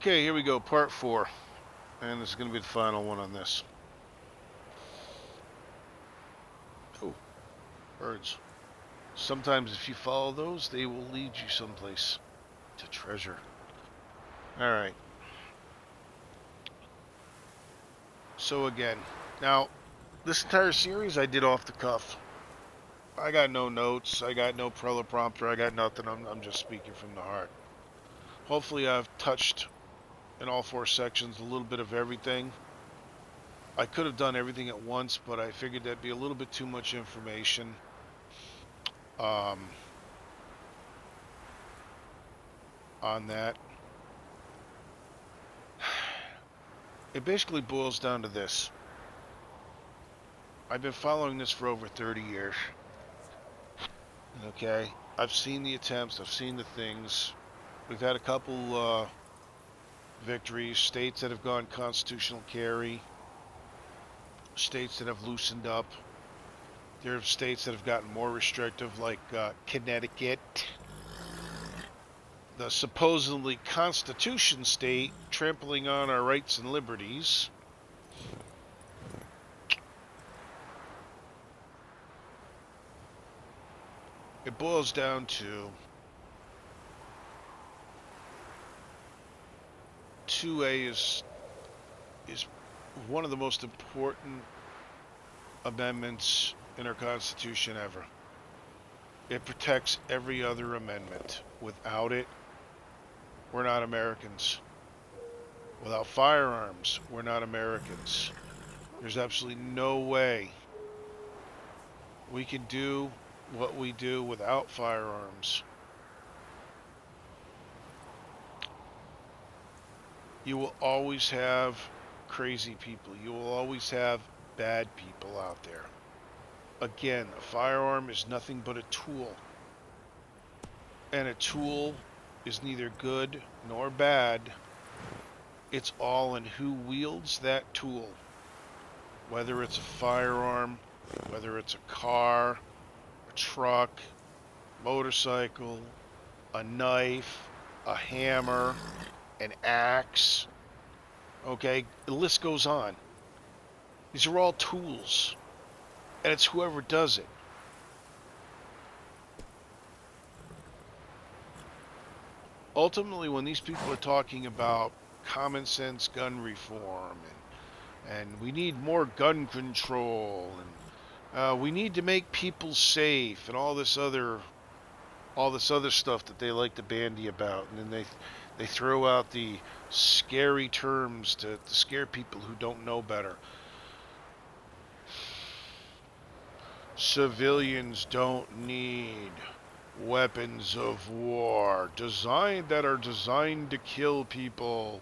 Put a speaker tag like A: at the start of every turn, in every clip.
A: Okay, here we go, part 4. And this is going to be the final one on this. Oh, birds. Sometimes if you follow those, they will lead you someplace to treasure. Alright. So again, now, this entire series I did off the cuff. I got no notes, I got no teleprompter, I got nothing, I'm just speaking from the heart. Hopefully I've touched in all 4 sections a little bit of everything. I could have done everything at once, but I figured that'd be a little bit too much information. On that. It basically boils down to this. I've been following this for over 30 years. Okay? I've seen the attempts, I've seen the things. We've had a couple victories, states that have gone constitutional carry, states that have loosened up. There are states that have gotten more restrictive, like Connecticut. The supposedly Constitution state trampling on our rights and liberties. It boils down to 2A is one of the most important amendments in our Constitution ever. It protects every other amendment. Without it, we're not Americans. Without firearms, we're not Americans. There's absolutely no way we can do what we do without firearms. You will always have crazy people. You will always have bad people out there. Again, a firearm is nothing but a tool. And a tool is neither good nor bad. It's all in who wields that tool. Whether it's a firearm, whether it's a car, a truck, motorcycle, a knife, a hammer, an axe. Okay, the list goes on. These are all tools. And it's whoever does it. Ultimately, when these people are talking about common sense gun reform and we need more gun control and we need to make people safe and all this other stuff that they like to bandy about, and then they throw out the scary terms to scare people who don't know better. Civilians don't need weapons of war that are designed to kill people.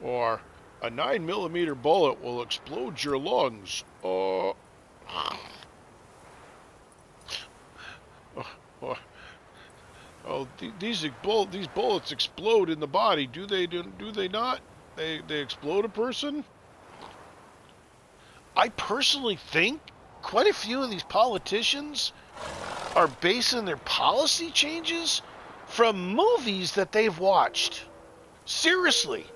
A: Or a 9mm bullet will explode your lungs. These bullets explode in the body. Do they not? They explode a person? I personally think quite a few of these politicians are basing their policy changes from movies that they've watched. Seriously.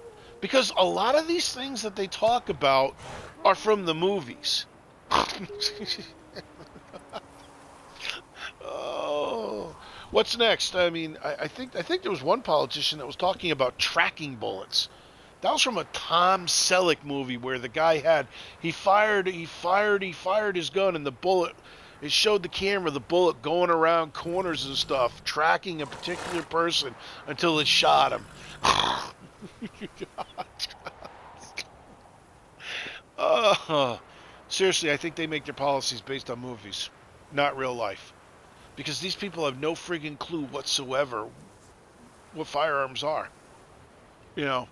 A: Because a lot of these things that they talk about are from the movies. Oh, what's next? I mean, I think there was one politician that was talking about tracking bullets. That was from a Tom Selleck movie where the guy he fired his gun, and the bullet, it showed the camera the bullet going around corners and stuff, tracking a particular person until it shot him. Seriously, I think they make their policies based on movies, not real life. Because these people have no friggin' clue whatsoever what firearms are. You know,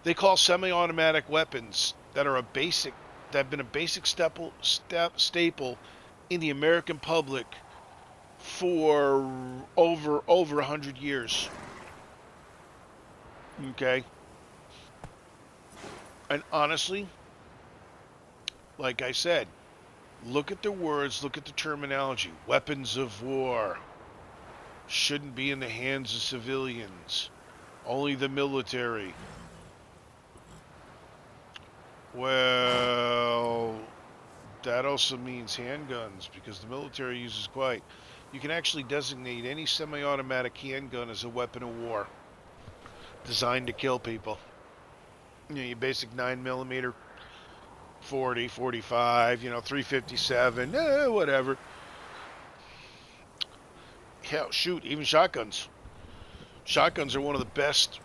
A: they call semi-automatic weapons that have been a basic staple in the American public for over 100 years. Okay? And honestly, like I said, look at the words, look at the terminology. Weapons of war. shouldn't be in the hands of civilians. Only the military. Well, that also means handguns because the military uses quite. You can actually designate any semi-automatic handgun as a weapon of war designed to kill people. You know, your basic 9mm, 40, 45, 357, whatever. Hell, shoot, even shotguns. Shotguns are one of the best.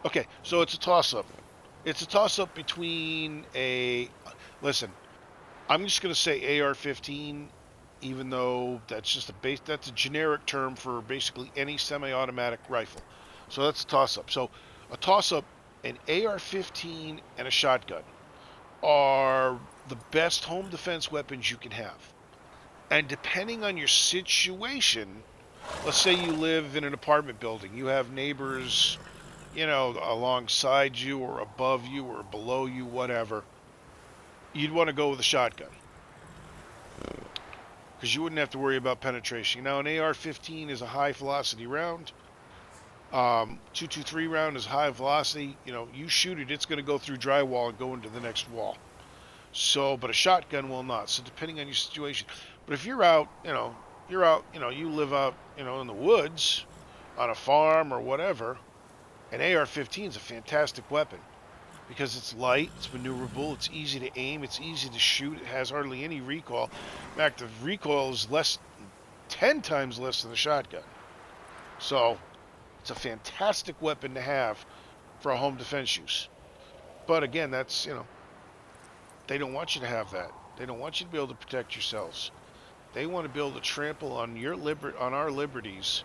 A: Okay, so it's a toss-up. It's a toss-up between a. Listen, I'm just gonna say AR-15, even though that's a generic term for basically any semi-automatic rifle. So that's a toss-up. So a toss-up, an AR-15 and a shotgun are the best home defense weapons you can have. And depending on your situation, let's say you live in an apartment building, you have neighbors, alongside you or above you or below you, whatever, you'd want to go with a shotgun because you wouldn't have to worry about penetration. Now, an AR-15 is a high velocity round. 223 round is high velocity. You shoot it, it's going to go through drywall and go into the next wall. So, but a shotgun will not. So, depending on your situation. But if you're out, you live out, in the woods, on a farm or whatever, an AR-15 is a fantastic weapon because it's light, it's maneuverable, it's easy to aim, it's easy to shoot, it has hardly any recoil. In fact, the recoil is 10 times less than the shotgun. So, it's a fantastic weapon to have for a home defense use. But again, that's, they don't want you to have that. They don't want you to be able to protect yourselves. They want to be able to trample on on our liberties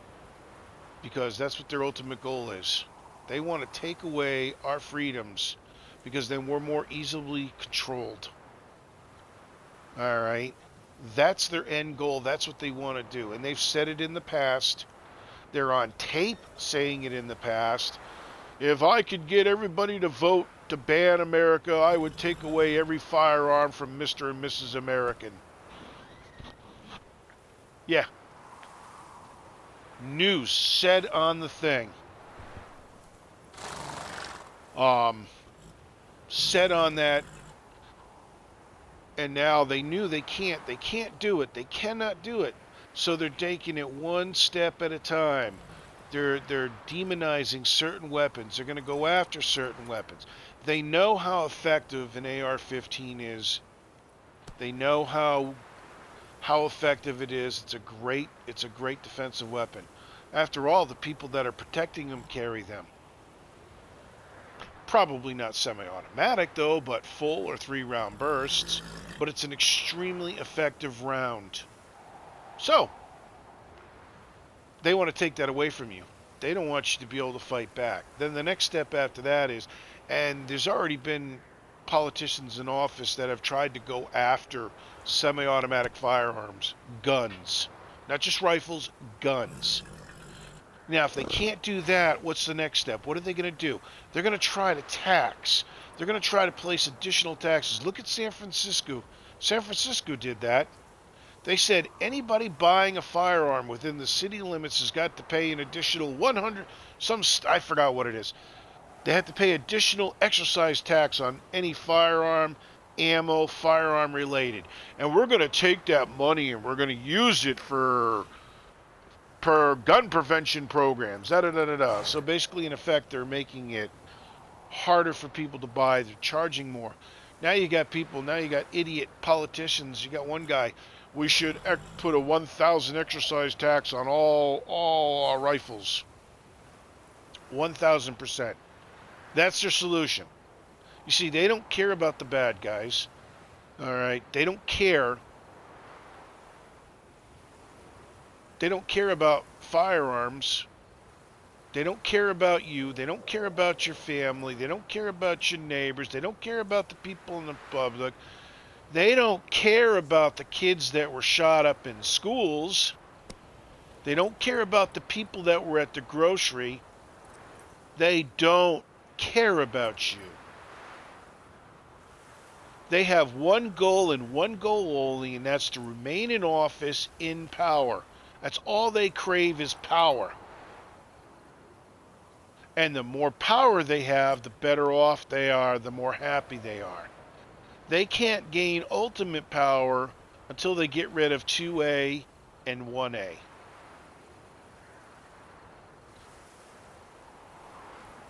A: because that's what their ultimate goal is. They want to take away our freedoms because then we're more easily controlled. All right? That's their end goal. That's what they want to do. And they've said it in the past. They're on tape saying it in the past. If I could get everybody to vote to ban America, I would take away every firearm from Mr. and Mrs. American. Yeah. News said on the thing. Said on that, and now they knew they can't do it. They cannot do it. So they're taking it one step at a time. They're demonizing certain weapons. They're going to go after certain weapons. They know how effective an AR-15 is. They know how effective it is. It's a great defensive weapon. After all, the people that are protecting them carry them. Probably not semi-automatic though, but full or 3-round bursts. But it's an extremely effective round. So, they want to take that away from you. They don't want you to be able to fight back. Then the next step after that is, and there's already been politicians in office that have tried to go after semi-automatic firearms, guns. Not just rifles, guns. Now, if they can't do that, what's the next step? What are they going to do? They're going to try to tax. They're going to try to place additional taxes. Look at San Francisco. San Francisco did that. They said anybody buying a firearm within the city limits has got to pay an additional 100, I forgot what it is. They have to pay additional exercise tax on any firearm, ammo, firearm related. And we're going to take that money and we're going to use it for gun prevention programs. So basically, in effect, they're making it harder for people to buy. They're charging more. Now you got idiot politicians. You got one guy. We should put a 1,000 exercise tax on all our rifles. 1,000%. That's their solution. You see, they don't care about the bad guys. All right? They don't care. They don't care about firearms. They don't care about you. They don't care about your family. They don't care about your neighbors. They don't care about the people in the public. They don't care about the kids that were shot up in schools. They don't care about the people that were at the grocery. They don't care about you. They have one goal and one goal only, and that's to remain in office in power. That's all they crave is power. And the more power they have, the better off they are, the more happy they are. They can't gain ultimate power until they get rid of 2A and 1A.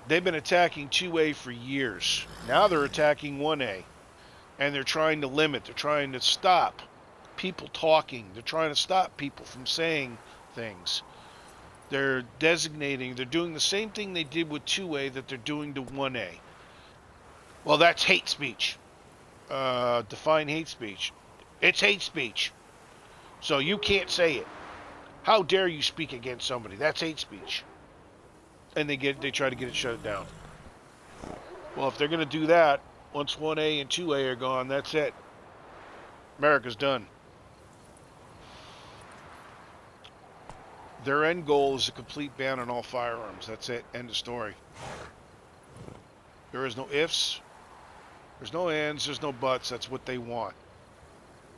A: They've been attacking 2A for years. Now they're attacking 1A. And they're trying to limit, they're trying to stop people talking, they're trying to stop people from saying things. They're designating, they're doing the same thing they did with 2A that they're doing to 1A. Well, that's hate speech. Define hate speech. It's hate speech. So you can't say it. How dare you speak against somebody? That's hate speech. And they try to get it shut down. Well, if they're going to do that, once 1A and 2A are gone, that's it. America's done. Their end goal is a complete ban on all firearms. That's it. End of story. There is no ifs. There's no ands. There's no buts. That's what they want.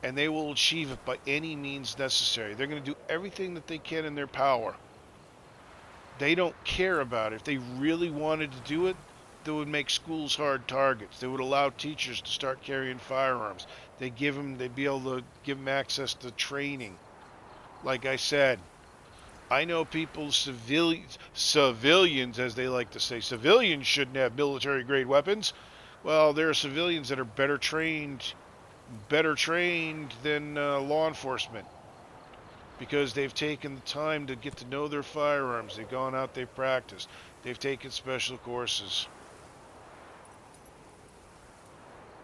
A: And they will achieve it by any means necessary. They're going to do everything that they can in their power. They don't care about it. If they really wanted to do it, they would make schools hard targets. They would allow teachers to start carrying firearms. They'd be able to give them access to training. Like I said, I know people, civilians, as they like to say, civilians shouldn't have military-grade weapons. Well, there are civilians that are better trained than law enforcement because they've taken the time to get to know their firearms. They've gone out, they've practiced. They've taken special courses.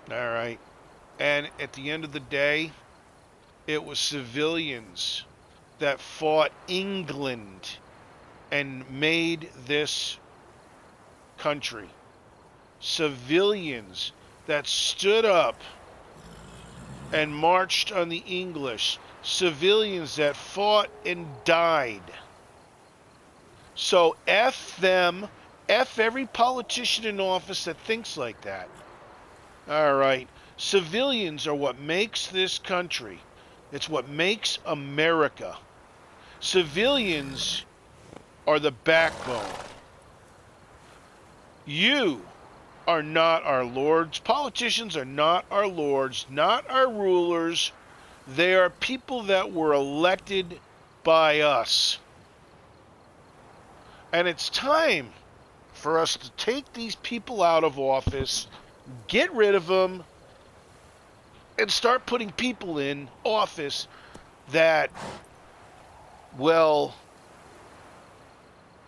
A: All right. And at the end of the day, it was civilians that fought England and made this country. Civilians that stood up and marched on the English. Civilians that fought and died. So F them, F every politician in office that thinks like that. All right. Civilians are what makes this country. It's what makes America. Civilians are the backbone. You are not our lords. Politicians are not our lords, not our rulers. They are people that were elected by us. And it's time for us to take these people out of office, get rid of them, and start putting people in office that will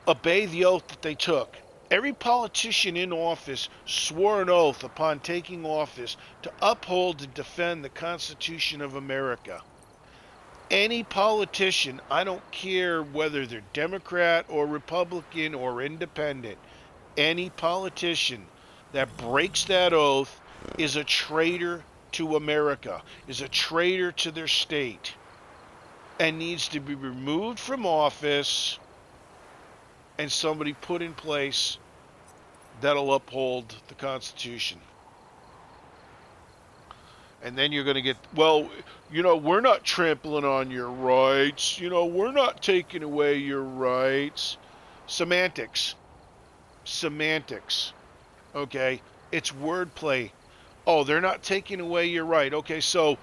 A: obey the oath that they took. Every politician in office swore an oath upon taking office to uphold and defend the Constitution of America. Any politician, I don't care whether they're Democrat or Republican or independent, any politician that breaks that oath is a traitor to America, is a traitor to their state, and needs to be removed from office and somebody put in place that'll uphold the Constitution. And then you're going to get, well, we're not trampling on your rights. We're not taking away your rights. Semantics. Okay? It's wordplay. Oh, they're not taking away your right. Okay, so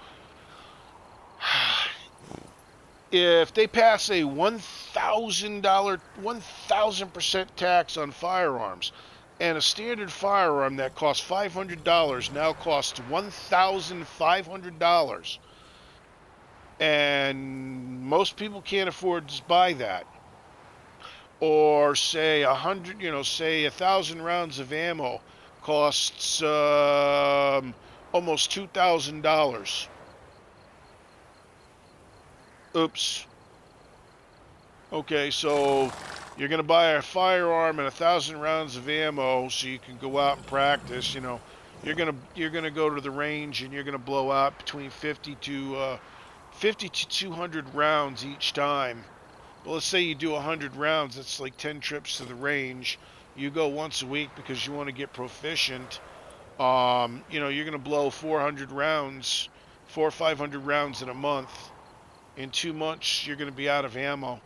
A: if they pass a $1,000% tax on firearms, and a standard firearm that costs $500 now costs $1,500, and most people can't afford to buy that. Or say 1,000 rounds of ammo costs almost $2,000. Oops. Okay, so you're going to buy a firearm and 1,000 rounds of ammo so you can go out and practice. You're going to go to the range and you're going to blow out between 50 to 200 rounds each time. Well, let's say you do 100 rounds. That's like 10 trips to the range. You go once a week because you want to get proficient. You're going to blow 400 rounds, 400 or 500 rounds in a month. In 2 months, you're going to be out of ammo.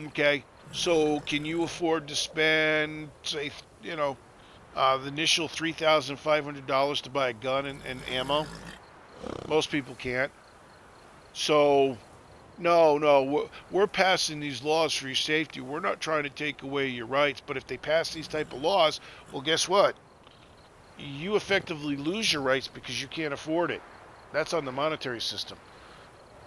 A: Okay, so can you afford to spend, say, the initial $3,500 to buy a gun and ammo? Most people can't. So, no, we're passing these laws for your safety. We're not trying to take away your rights, but if they pass these type of laws, well, guess what? You effectively lose your rights because you can't afford it. That's on the monetary system.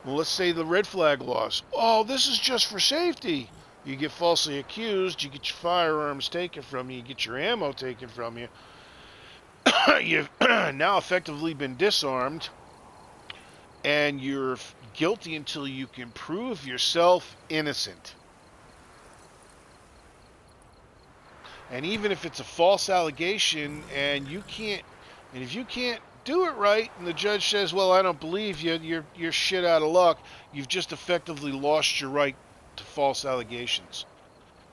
A: Well, let's say the red flag laws. Oh, this is just for safety. You get falsely accused, you get your firearms taken from you, you get your ammo taken from you. You've now effectively been disarmed, and you're guilty until you can prove yourself innocent. And even if it's a false allegation and if you can't do it right, and the judge says, well, I don't believe you, you're shit out of luck, you've just effectively lost your right to false allegations.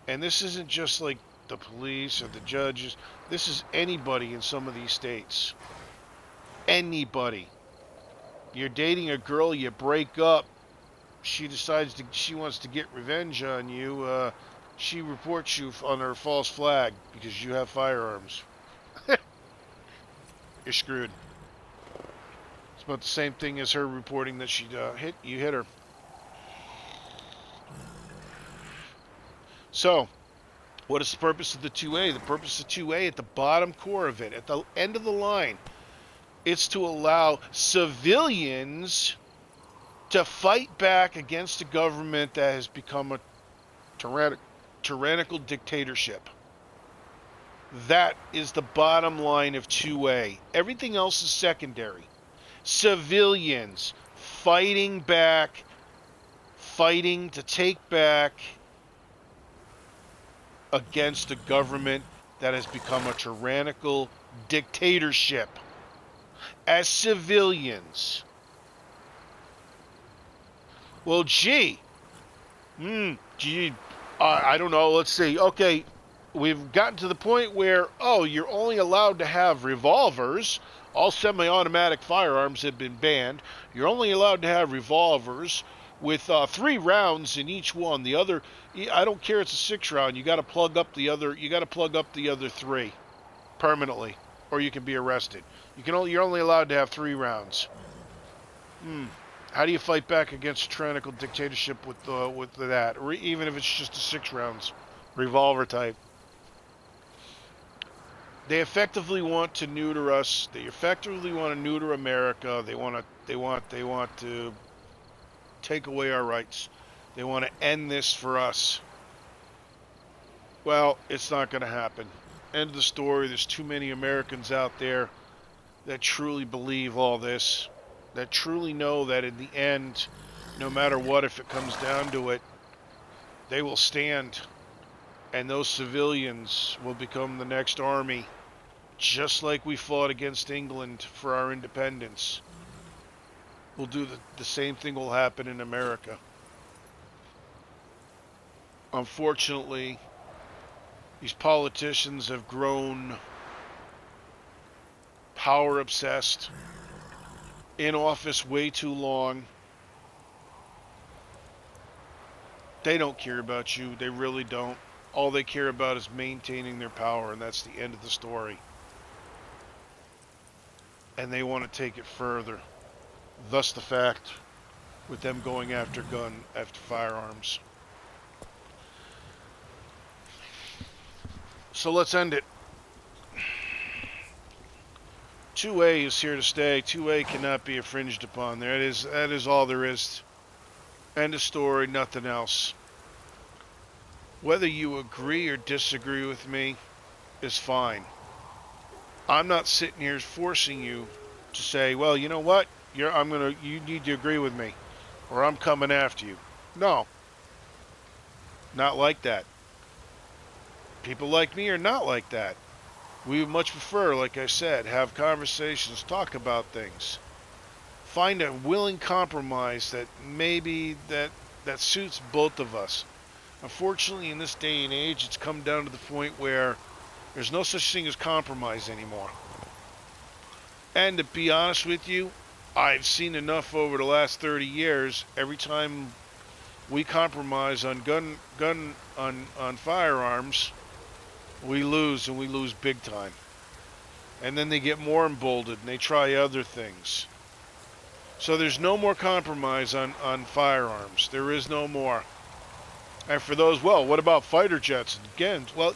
A: And this isn't just like the police or the judges. This is anybody in some of these states. Anybody. You're dating a girl, you break up, she wants to get revenge on you, she reports you on her false flag because you have firearms. You're screwed. It's about the same thing as her reporting that she hit her. So, what is the purpose of the 2A? The purpose of 2A at the bottom core of it, at the end of the line, it's to allow civilians to fight back against a government that has become a tyrannical dictatorship. That is the bottom line of 2A. Everything else is secondary. Civilians fighting back, fighting to take back against a government that has become a tyrannical dictatorship. As civilians. Well, I don't know, let's see. Okay, we've gotten to the point where, you're only allowed to have revolvers. All semi-automatic firearms have been banned. You're only allowed to have revolvers with 3 rounds in each one. The other, I don't care, it's a 6-round. You got to plug up the other 3 permanently, or you can be arrested. You're only allowed to have 3 rounds. How do you fight back against a tyrannical dictatorship with that, or even if it's just a 6 rounds revolver type? They effectively want to neuter us. They effectively want to neuter America. They want to take away our rights. They want to end this for us. Well, it's not going to happen. End of the story. There's too many Americans out there that truly believe all this, that truly know that in the end, no matter what, if it comes down to it, they will stand, and those civilians will become the next army, just like we fought against England for our independence. We'll do the same thing will happen in America. Unfortunately, these politicians have grown power obsessed, in office way too long. They don't care about you. They really don't. All they care about is maintaining their power, and that's the end of the story. And they want to take it further. Thus the fact with them going after firearms. So let's end it. 2A is here to stay. 2A cannot be infringed upon. That is all there is. End of story, nothing else. Whether you agree or disagree with me is fine. I'm not sitting here forcing you to say, well, you know what? You need to agree with me, or I'm coming after you. No. Not like that. People like me are not like that. We would much prefer, like I said, have conversations, talk about things. Find a willing compromise that maybe that suits both of us. Unfortunately, in this day and age, it's come down to the point where there's no such thing as compromise anymore. And to be honest with you, I've seen enough over the last 30 years. Every time we compromise on on firearms, we lose, and we lose big time. And then they get more emboldened and they try other things. So there's no more compromise on firearms. There is no more. And for those, well, what about fighter jets? Again, well,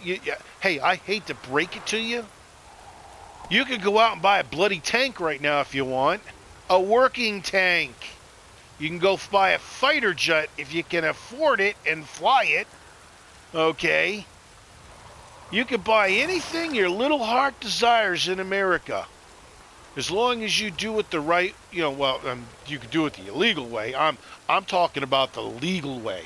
A: hey, I hate to break it to you. You could go out and buy a bloody tank right now if you want. A working tank. You can go buy a fighter jet if you can afford it and fly it. Okay? You can buy anything your little heart desires in America. As long as you do it the right, you can do it the illegal way. I'm talking about the legal way.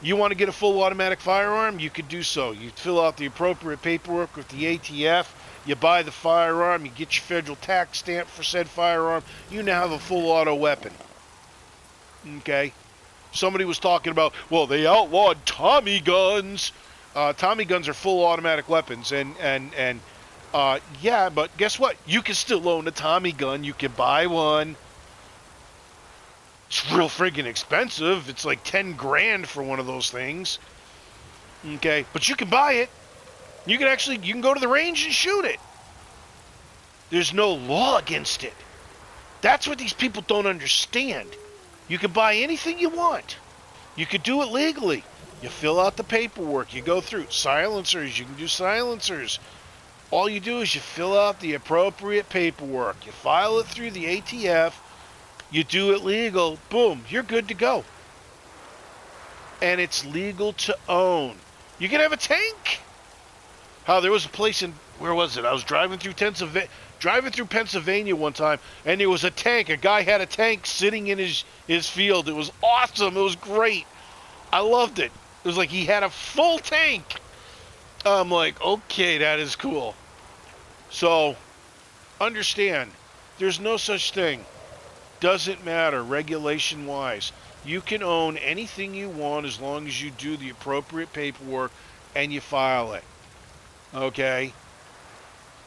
A: You want to get a full automatic firearm? You could do so. You fill out the appropriate paperwork with the ATF. You buy the firearm. You get your federal tax stamp for said firearm. You now have a full auto weapon. Okay? Somebody was talking about, well, they outlawed Tommy guns. Tommy guns are full automatic weapons. Yeah, but guess what? You can still own a Tommy gun. You can buy one. It's real friggin' expensive. It's like 10 grand for one of those things. Okay, but you can buy it. You can go to the range and shoot it. There's no law against it. That's what these people don't understand. You can buy anything you want. You could do it legally. You fill out the paperwork. You go through silencers. You can do silencers. All you do is you fill out the appropriate paperwork. You file it through the ATF. You do it legal, boom, you're good to go. And it's legal to own. You can have a tank. There was a place where was it? I was driving through Pennsylvania one time, and there was a tank. A guy had a tank sitting in his field. It was awesome. It was great. I loved it. It was like he had a full tank. I'm like, okay, that is cool. So, understand, there's no such thing. Doesn't matter regulation-wise. You can own anything you want as long as you do the appropriate paperwork and you file it. Okay?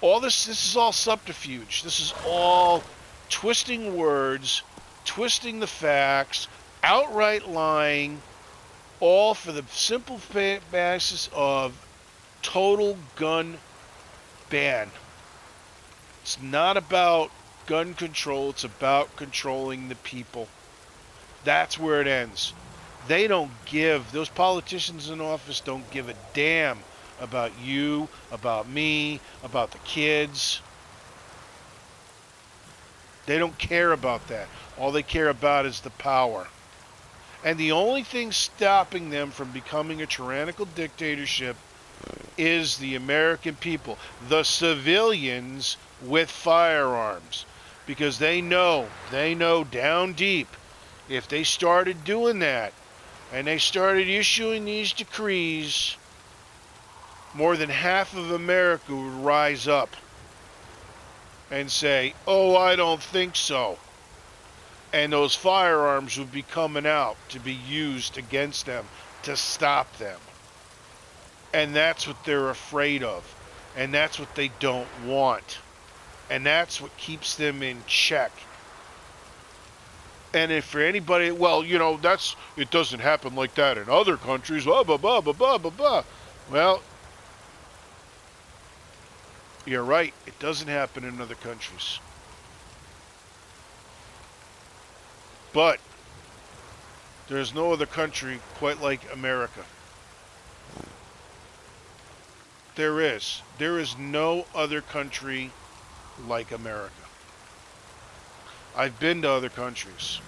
A: This is all subterfuge. This is all twisting words, twisting the facts, outright lying, all for the simple basis of total gun ban. It's not about gun control, it's about controlling the people. That's where it ends. Those politicians in office don't give a damn about you, about me, about the kids. They don't care about that. All they care about is the power. And the only thing stopping them from becoming a tyrannical dictatorship is the American people, the civilians with firearms. Because they know down deep, if they started doing that, and they started issuing these decrees, more than half of America would rise up and say, oh, I don't think so. And those firearms would be coming out to be used against them, to stop them. And that's what they're afraid of. And that's what they don't want. And that's what keeps them in check. And if for anybody, it doesn't happen like that in other countries, blah, blah, blah, blah, blah, blah, blah. Well, you're right. It doesn't happen in other countries. But there's no other country quite like America. There is. There is no other country like America. I've been to other countries.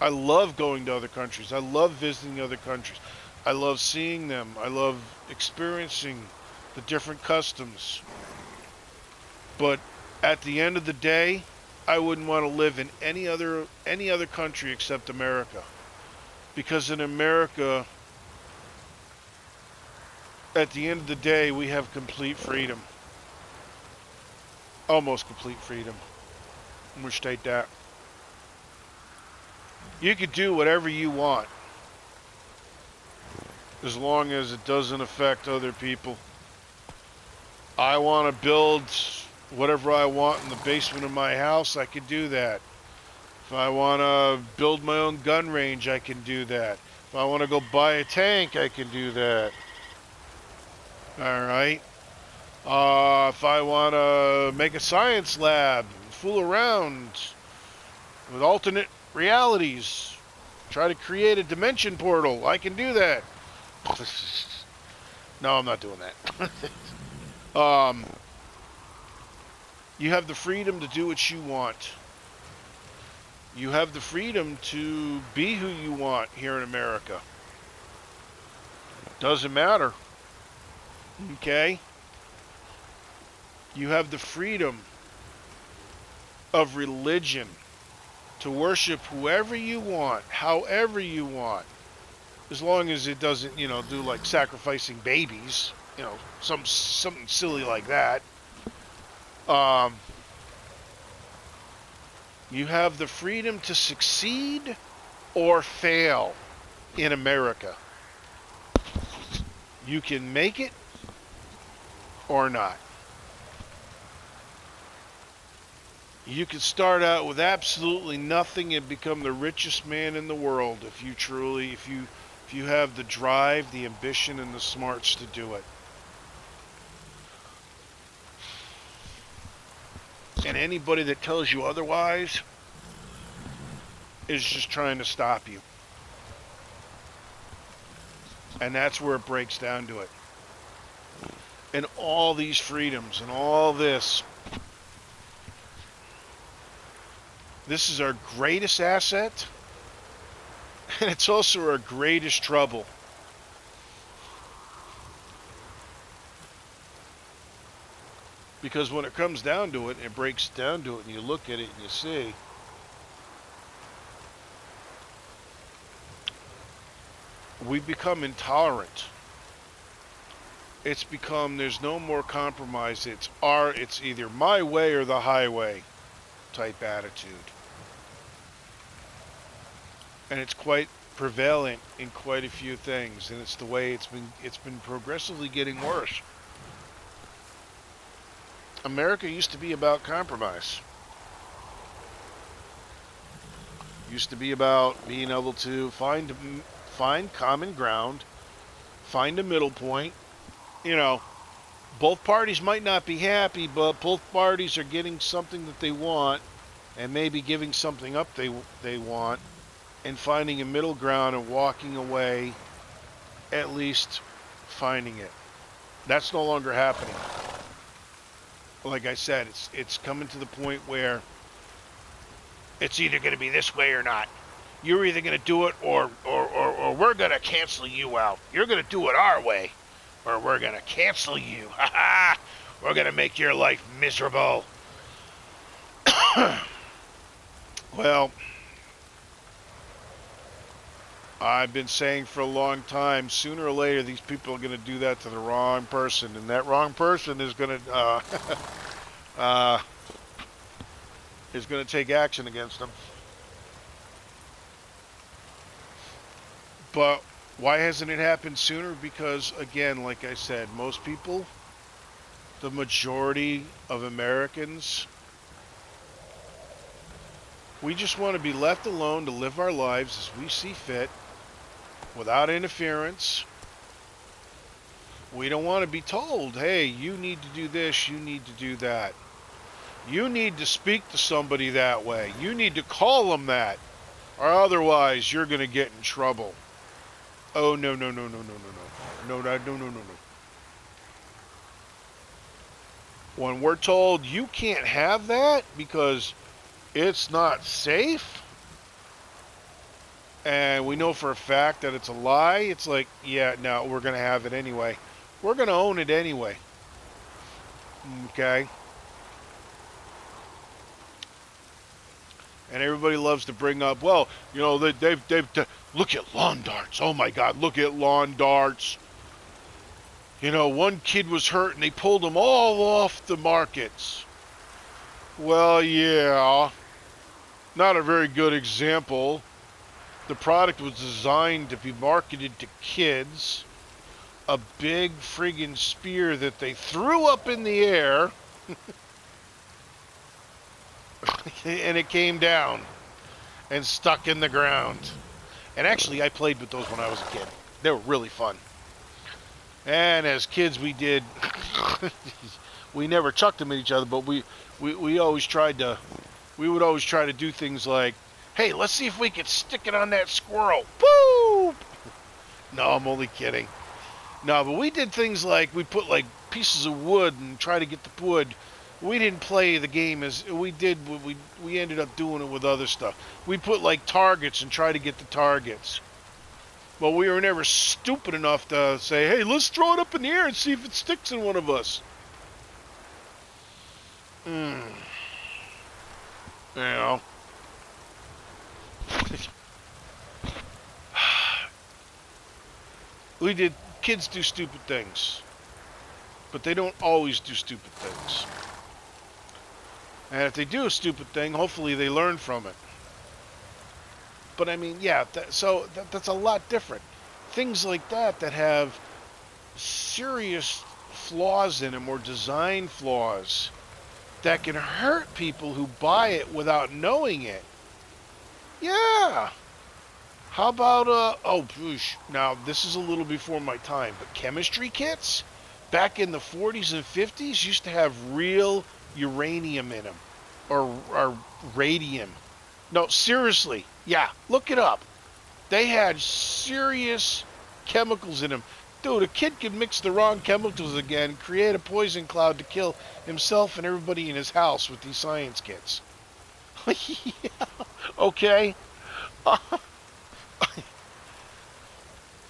A: I love going to other countries. I love visiting other countries. I love seeing them. I love experiencing the different customs. But at the end of the day, I wouldn't want to live in any other country except America. Because in America, at the end of the day, we have complete freedom. Almost complete freedom. I'm going to state that. You could do whatever you want, as long as it doesn't affect other people. I want to build whatever I want in the basement of my house, I can do that. If I want to build my own gun range, I can do that. If I want to go buy a tank, I can do that. All right. If I want to make a science lab, fool around with alternate realities, try to create a dimension portal, I can do that. No, I'm not doing that. You have the freedom to do what you want. You have the freedom to be who you want here in America. Doesn't matter. Okay? You have the freedom of religion to worship whoever you want, however you want. As long as it doesn't, do like sacrificing babies, something silly like that. You have the freedom to succeed or fail in America. You can make it or not. You can start out with absolutely nothing and become the richest man in the world if you have the drive, the ambition, and the smarts to do it. And anybody that tells you otherwise is just trying to stop you. And that's where it breaks down to it. And all these freedoms and all this is our greatest asset, and it's also our greatest trouble. Because when it comes down to it, it breaks down to it, and you look at it and you see, we become intolerant. It's become, there's no more compromise. It's either my way or the highway type attitude. And it's quite prevalent in quite a few things, and it's the way it's been progressively getting worse. America used to be about compromise. Used to be about being able to find common ground, find a middle point. Both parties might not be happy, but both parties are getting something that they want, and maybe giving something up they want, and finding a middle ground and walking away, at least finding it. That's no longer happening. Like I said, it's coming to the point where it's either going to be this way or not. You're either going to do it or we're going to cancel you out. You're going to do it our way, or we're going to cancel you. Ha ha! We're going to make your life miserable. Well, I've been saying for a long time, sooner or later these people are going to do that to the wrong person, and that wrong person is going to take action against them. But why hasn't it happened sooner? Because, again, like I said, most people, the majority of Americans, we just want to be left alone to live our lives as we see fit, without interference. We don't want to be told, hey, you need to do this, you need to do that. You need to speak to somebody that way. You need to call them that, or otherwise you're going to get in trouble. Oh, no. No. When we're told you can't have that because it's not safe, and we know for a fact that it's a lie, it's like, yeah, no, we're going to have it anyway. We're going to own it anyway. Okay? And everybody loves to bring up, well, they've look at lawn darts. Oh my God, look at lawn darts. One kid was hurt and they pulled them all off the markets. Well, yeah, not a very good example. The product was designed to be marketed to kids. A big friggin' spear that they threw up in the air and it came down and stuck in the ground. And actually, I played with those when I was a kid. They were really fun. And as kids, we did. We never chucked them at each other, but we always tried to. We would always try to do things like, "Hey, let's see if we can stick it on that squirrel." Boop! No, I'm only kidding. No, but we did things like we put like pieces of wood and try to get the wood. We didn't play the game as we did. We ended up doing it with other stuff. We put like targets and try to get the targets. But we were never stupid enough to say, "Hey, let's throw it up in the air and see if it sticks in one of us." You know. We did. Kids do stupid things, but they don't always do stupid things. And if they do a stupid thing, hopefully they learn from it. But I mean, yeah, that's a lot different. Things like that have serious flaws in them or design flaws that can hurt people who buy it without knowing it. Yeah. How about, oh, poosh. Now, this is a little before my time, but chemistry kits back in the 40s and 50s used to have real uranium in them. Or radium. No, seriously. Yeah, look it up. They had serious chemicals in them. Dude, a kid could mix the wrong chemicals again, create a poison cloud to kill himself and everybody in his house with these science kits. Yeah, okay.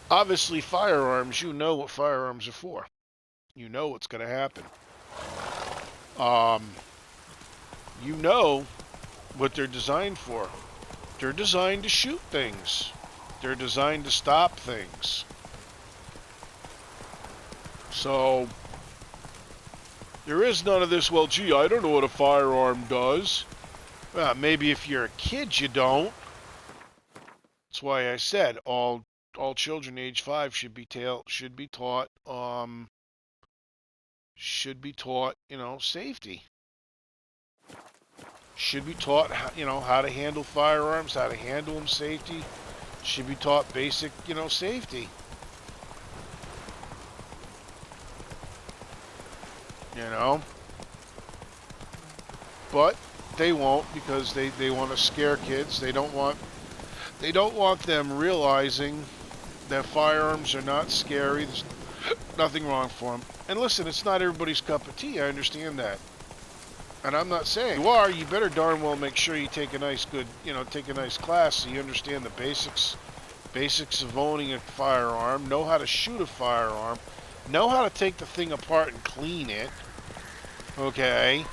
A: Obviously, firearms, you know what firearms are for. You know what's going to happen. You know what they're designed for. They're designed to shoot things. They're designed to stop things. So, there is none of this, well, gee, I don't know what a firearm does. Well, maybe if you're a kid, you don't. That's why I said all children age 5 should be taught, safety. Should be taught, how to handle firearms, how to handle them, safety. Should be taught basic, safety. But they won't because they want to scare kids. They don't want them realizing that firearms are not scary. There's nothing wrong for them. And listen, it's not everybody's cup of tea. I understand that. And I'm not saying you better darn well make sure you take a nice class so you understand the basics of owning a firearm, know how to shoot a firearm, know how to take the thing apart and clean it. Okay.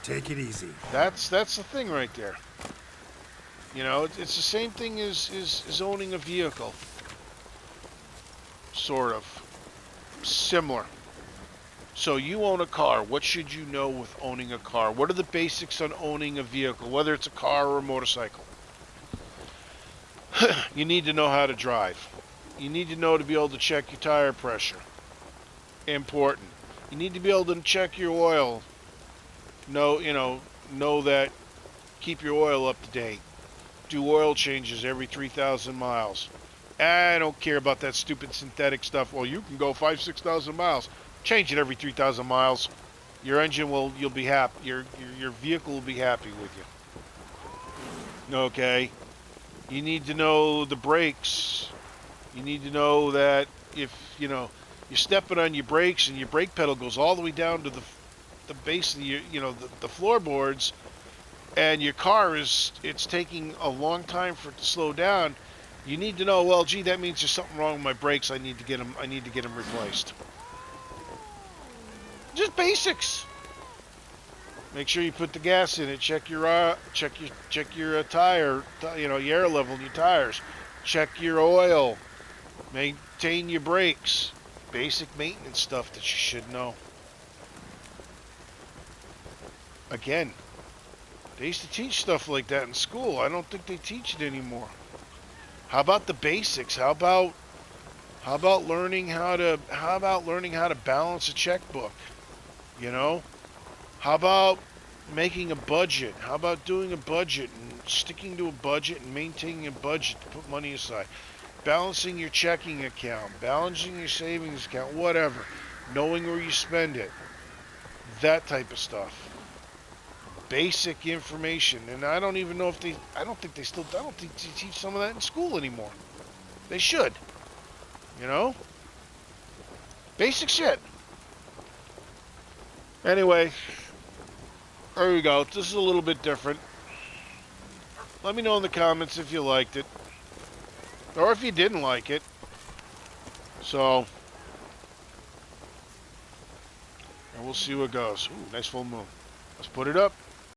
B: Take it easy.
A: That's the thing right there. It's the same thing as owning a vehicle. Sort of. Similar. So you own a car. What should you know with owning a car? What are the basics on owning a vehicle, whether it's a car or a motorcycle? You need to know how to drive. You need to know to be able to check your tire pressure. Important. You need to be able to check your oil. Know that. Keep your oil up to date. Do oil changes every 3,000 miles. I don't care about that stupid synthetic stuff. Well, you can go 5,000-6,000 miles. Change it every 3,000 miles. Your engine you'll be happy. Your vehicle will be happy with you. Okay. You need to know the brakes. You need to know that if you're stepping on your brakes and your brake pedal goes all the way down to the base of the floorboards, and your car it's taking a long time for it to slow down. You need to know, well, gee, that means there's something wrong with my brakes. I need to get them replaced. Just basics. Make sure you put the gas in it. Check your tire, your air level in your tires. Check your oil. Maintain your brakes. Basic maintenance stuff that you should know. Again, they used to teach stuff like that in school. I don't think they teach it anymore. How about the basics? How about learning how to balance a checkbook? How about Making a budget. How about doing a budget and sticking to a budget and maintaining a budget to put money aside? Balancing your checking account, balancing your savings account, whatever. Knowing where you spend it. That type of stuff. Basic information. And I don't even know if they, I don't think they teach some of that in school anymore. They should. You know? Basic shit. Anyway, there we go. This is a little bit different. Let me know in the comments if you liked it. Or if you didn't like it. So, and we'll see what goes. Ooh, nice full moon. Let's put it up.